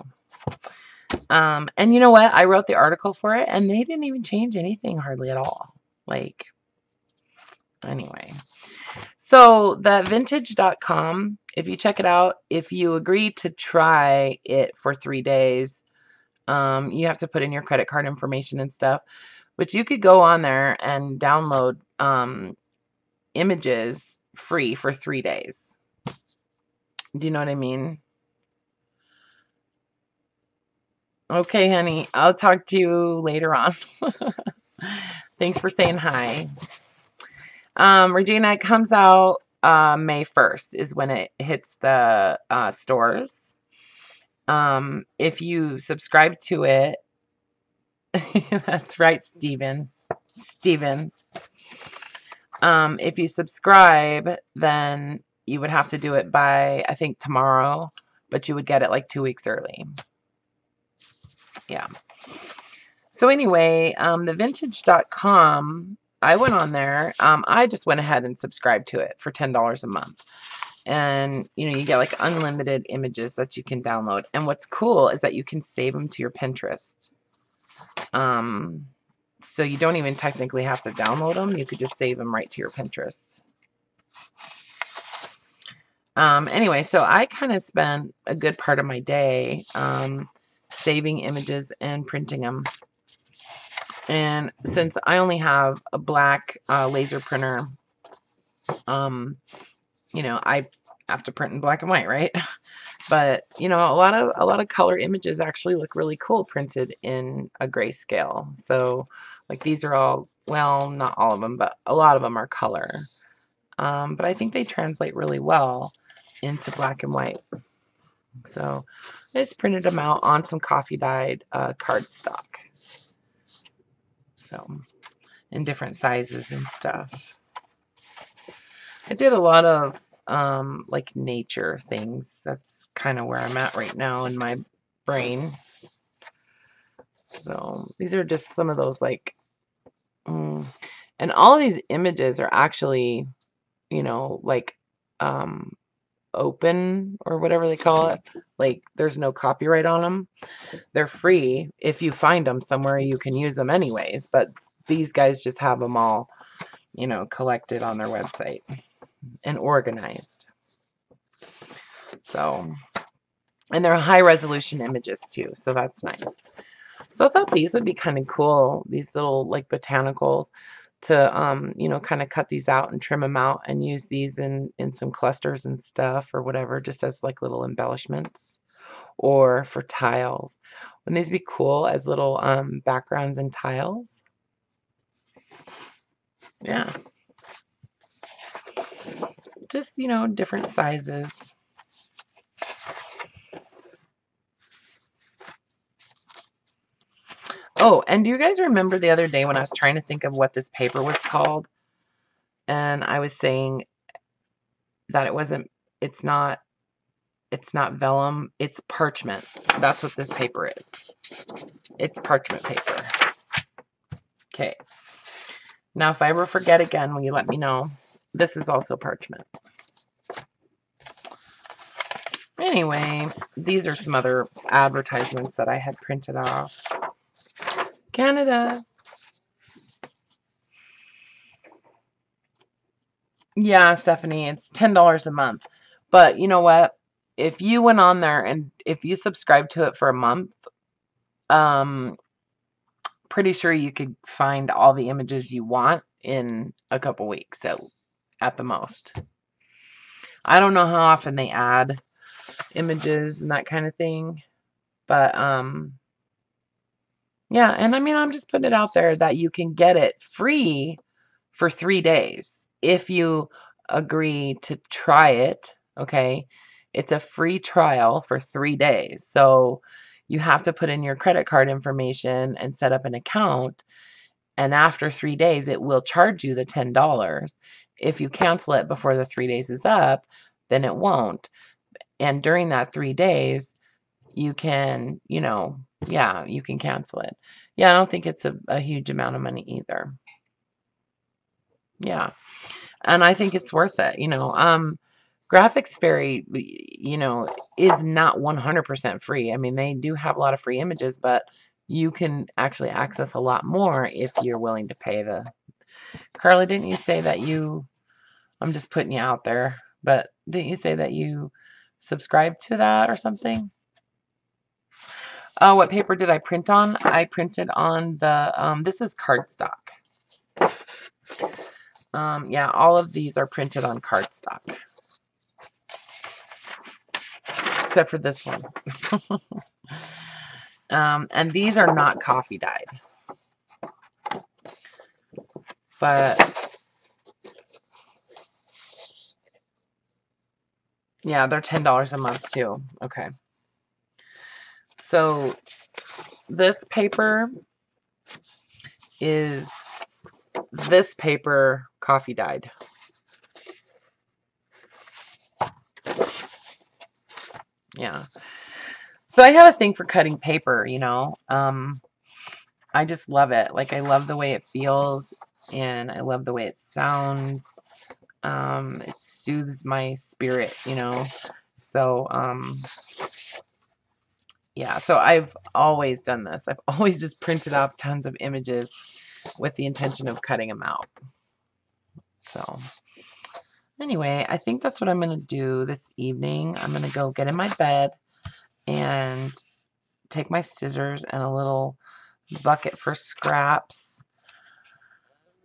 And you know what? I wrote the article for it, and they didn't even change anything hardly at all. Like, anyway. So that vintage.com, if you check it out, if you agree to try it for 3 days, you have to put in your credit card information and stuff. But you could go on there and download images free for 3 days. Do you know what I mean? Okay, honey. I'll talk to you later on. Thanks for saying hi. Regina, it comes out May 1st is when it hits the stores. If you subscribe to it, that's right, Steven. If you subscribe, then you would have to do it by, I think, tomorrow, but you would get it like 2 weeks early. Yeah. So anyway, the vintage.com, I went on there. I just went ahead and subscribed to it for $10 a month. And, you know, you get like unlimited images that you can download. And what's cool is that you can save them to your Pinterest. So you don't even technically have to download them. You could just save them right to your Pinterest. Anyway, so I kind of spent a good part of my day saving images and printing them. And since I only have a black laser printer, you know, I have to print in black and white, right? But you know, a lot of color images actually look really cool printed in a grayscale. So like these are all, well, not all of them, but a lot of them are color. But I think they translate really well into black and white. So I just printed them out on some coffee dyed cardstock. So in different sizes and stuff. I did a lot of like nature things. That's kind of where I'm at right now in my brain. So these are just some of those like, and all of these images are actually, you know, like open or whatever they call it. Like there's no copyright on them. They're free. If you find them somewhere, you can use them anyways. But these guys just have them all, you know, collected on their website and organized. So, and they're high resolution images too, so that's nice. So I thought these would be kind of cool, these little like botanicals, to you know, kind of cut these out and trim them out and use these in some clusters and stuff or whatever, just as like little embellishments or for tiles. Wouldn't these be cool as little backgrounds and tiles? Yeah. Just, you know, different sizes. Oh, and do you guys remember the other day when I was trying to think of what this paper was called? And I was saying that it's not vellum, it's parchment. That's what this paper is. It's parchment paper. Okay. Now, if I ever forget again, will you let me know? This is also parchment. Anyway, these are some other advertisements that I had printed off. Canada. Yeah, Stephanie, it's $10 a month. But you know what? If you went on there and if you subscribe to it for a month, pretty sure you could find all the images you want in a couple weeks at the most. I don't know how often they add images and that kind of thing, but yeah, and I mean, I'm just putting it out there that you can get it free for 3 days if you agree to try it, okay? It's a free trial for 3 days. So you have to put in your credit card information and set up an account, and after 3 days it will charge you the $10. If you cancel it before the 3 days is up, then it won't. And during that 3 days, you can, yeah, you can cancel it. Yeah, I don't think it's a huge amount of money either. Yeah. And I think it's worth it. Graphics Fairy, is not 100% free. I mean, they do have a lot of free images, but you can actually access a lot more if you're willing to pay the. Carla, didn't you say that I'm just putting you out there, but didn't you say that you subscribed to that or something? Oh, what paper did I print on? I printed on the, this is cardstock. Yeah, all of these are printed on cardstock. Except for this one. And these are not coffee dyed. But, yeah, they're $10 a month too. Okay. So, this paper is this paper coffee dyed. Yeah. So I have a thing for cutting paper, I just love it. Like, I love the way it feels, and I love the way it sounds. It soothes my spirit, So, yeah, so I've always done this. I've always just printed out tons of images with the intention of cutting them out. So, anyway, I think that's what I'm going to do this evening. I'm going to go get in my bed and take my scissors and a little bucket for scraps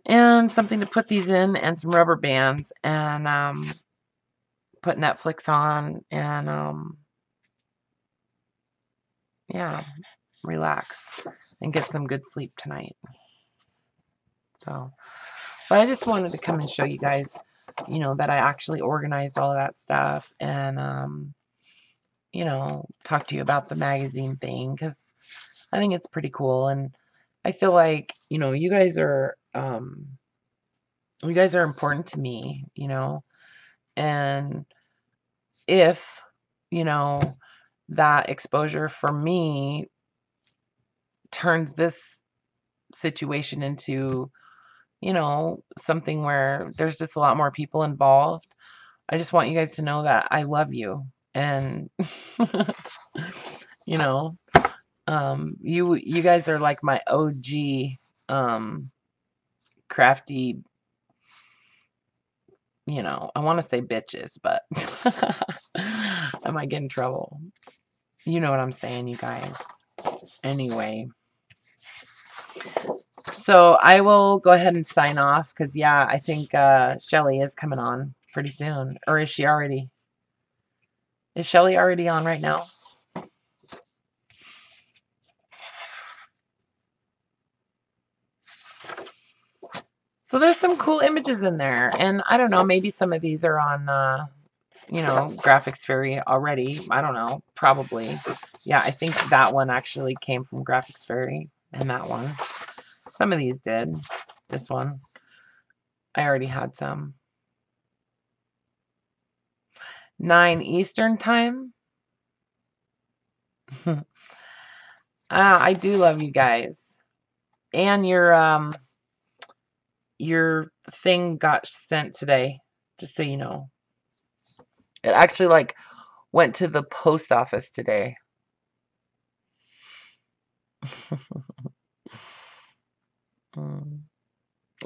and something to put these in and some rubber bands and put Netflix on and yeah, relax and get some good sleep tonight. So, but I just wanted to come and show you guys, that I actually organized all of that stuff and talk to you about the magazine thing because I think it's pretty cool, and I feel like, you guys are important to me, and if, that exposure for me turns this situation into, something where there's just a lot more people involved, I just want you guys to know that I love you, and you know, you guys are like my OG crafty, I want to say bitches, but I might get in trouble. You know what I'm saying, you guys. Anyway, so I will go ahead and sign off because, yeah, I think Shelly is coming on pretty soon. Or is she already? Is Shelly already on right now? So there's some cool images in there. And I don't know, maybe some of these are on, Graphics Fairy already. I don't know, probably. Yeah, I think that one actually came from Graphics Fairy, and that one. Some of these did. This one. I already had some. 9 Eastern time. I do love you guys. And your thing got sent today, just so you know. It actually like went to the post office today.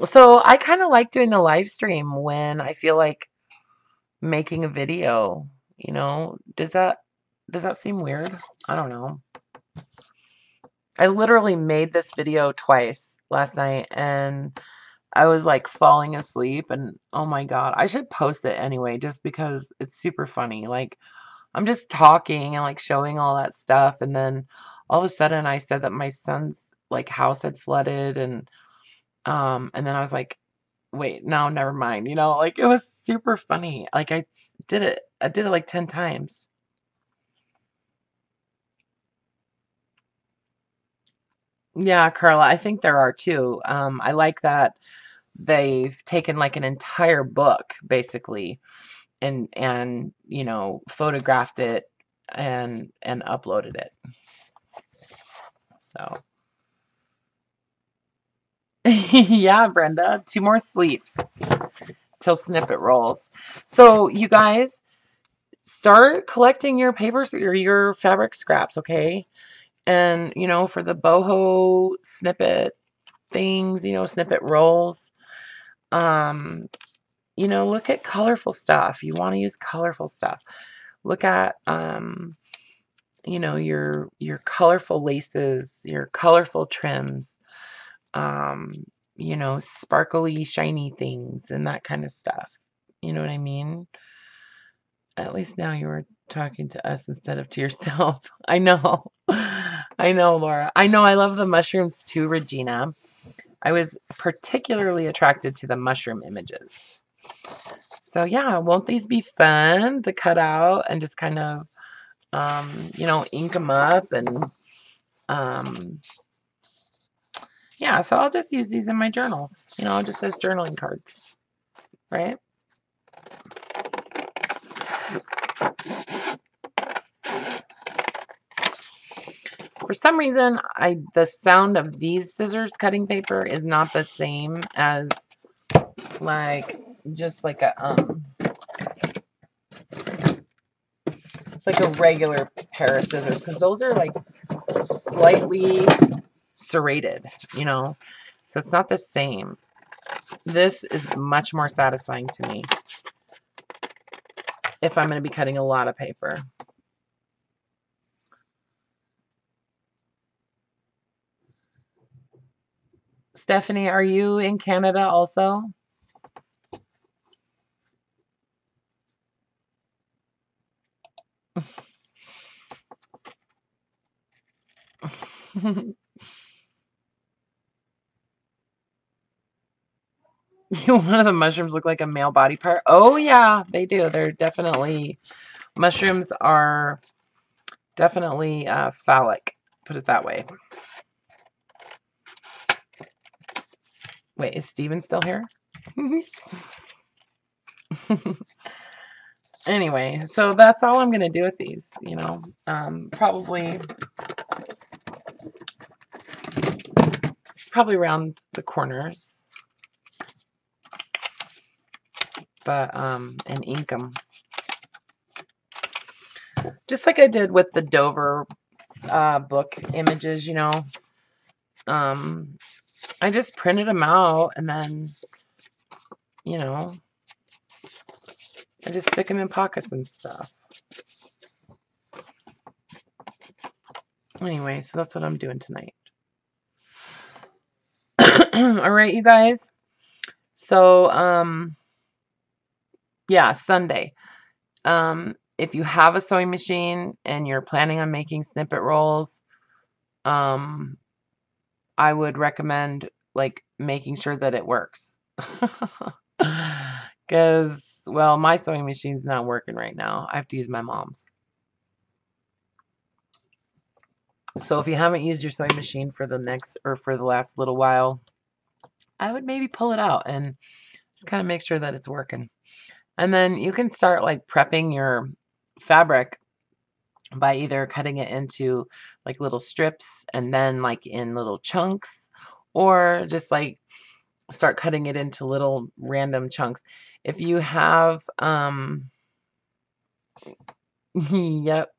So I kind of like doing the live stream when I feel like making a video, Does that seem weird? I don't know. I literally made this video twice last night, and I was like falling asleep, and oh my God, I should post it anyway just because it's super funny. Like, I'm just talking and like showing all that stuff, and then all of a sudden I said that my son's like house had flooded, and then I was like, wait, no, never mind. You know, like it was super funny. Like I did it like 10 times. Yeah, Carla, I think there are too. I like that they've taken like an entire book basically and photographed it and uploaded it. So yeah, Brenda, 2 more sleeps till snippet rolls. So you guys start collecting your papers or your fabric scraps, okay? And for the boho snippet things, snippet rolls, um, look at colorful stuff. You want to use colorful stuff. Look at your colorful laces, your colorful trims, um, sparkly, shiny things and that kind of stuff. You know what I mean? At least now you were talking to us instead of to yourself. I know. I know, Laura. I know I love the mushrooms too, Regina. I was particularly attracted to the mushroom images. So yeah, won't these be fun to cut out and just kind of, ink them up and, um, yeah, so I'll just use these in my journals, just as journaling cards, right? For some reason, the sound of these scissors cutting paper is not the same as like just like it's like a regular pair of scissors because those are like slightly serrated, so it's not the same. This is much more satisfying to me if I'm going to be cutting a lot of paper. Stephanie, are you in Canada also? One of the mushrooms look like a male body part. Oh yeah, they do. They're definitely, mushrooms are definitely phallic. Put it that way. Wait, is Steven still here? Anyway, so that's all I'm gonna do with these. Probably around the corners, but and ink them just like I did with the Dover book images. I just printed them out and then I just stick them in pockets and stuff. Anyway, so that's what I'm doing tonight. All right, you guys. So, yeah, Sunday. If you have a sewing machine and you're planning on making snippet rolls, I would recommend like making sure that it works. Because, well, my sewing machine's not working right now. I have to use my mom's. So if you haven't used your sewing machine for the last little while, I would maybe pull it out and just kind of make sure that it's working. And then you can start like prepping your fabric by either cutting it into like little strips and then like in little chunks, or just like start cutting it into little random chunks. If you have yep,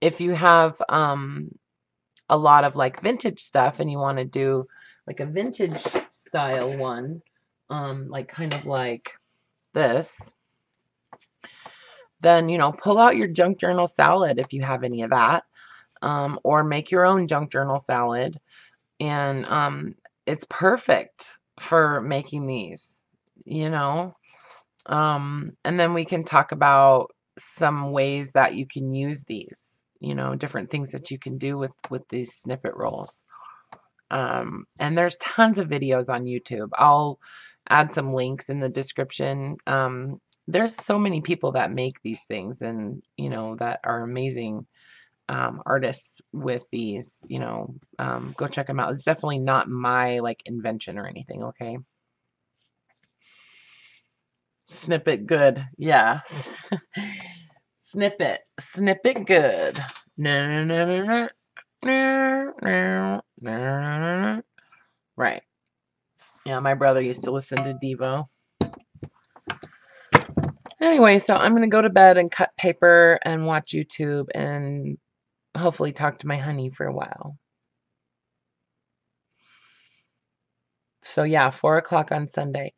if you have a lot of like vintage stuff and you want to do like a vintage style one, like kind of like this, then pull out your junk journal salad if you have any of that. or make your own junk journal salad. And it's perfect for making these, you know. And then we can talk about some ways that you can use these, you know, different things that you can do with these snippet rolls. And there's tons of videos on YouTube. I'll add some links in the description. There's so many people that make these things, and you know, that are amazing artists with these, you know. Go check them out. It's definitely not my like invention or anything. Okay. Snippet good. Yeah. Snippet good. No, no, no, no, no, no, no. Right. Yeah, my brother used to listen to Devo. Anyway, so I'm going to go to bed and cut paper and watch YouTube and hopefully talk to my honey for a while. So yeah, 4 o'clock on Sunday.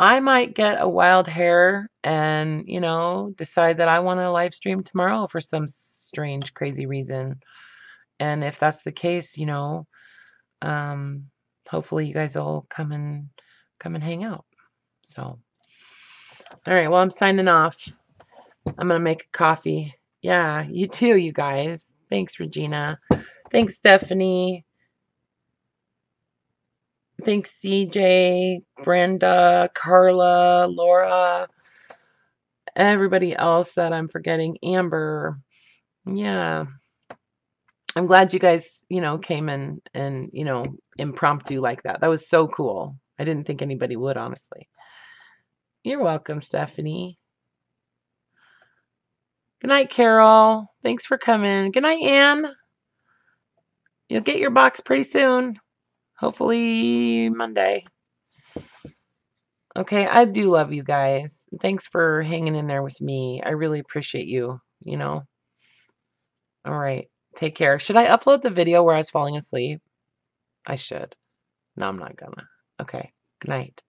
I might get a wild hair and, you know, decide that I want to live stream tomorrow for some strange, crazy reason. And if that's the case, you know, hopefully you guys will come and hang out. So, all right, well, I'm signing off. I'm going to make a coffee. Yeah, you too, you guys. Thanks, Regina. Thanks, Stephanie. Thanks, CJ, Brenda, Carla, Laura, everybody else that I'm forgetting. Amber. Yeah. I'm glad you guys, you know, came in and, you know, impromptu like that. That was so cool. I didn't think anybody would, honestly. You're welcome, Stephanie. Good night, Carol. Thanks for coming. Good night, Anne. You'll get your box pretty soon. Hopefully Monday. Okay, I do love you guys. Thanks for hanging in there with me. I really appreciate you, you know. All right, take care. Should I upload the video where I was falling asleep? I should. No, I'm not gonna. Okay, good night.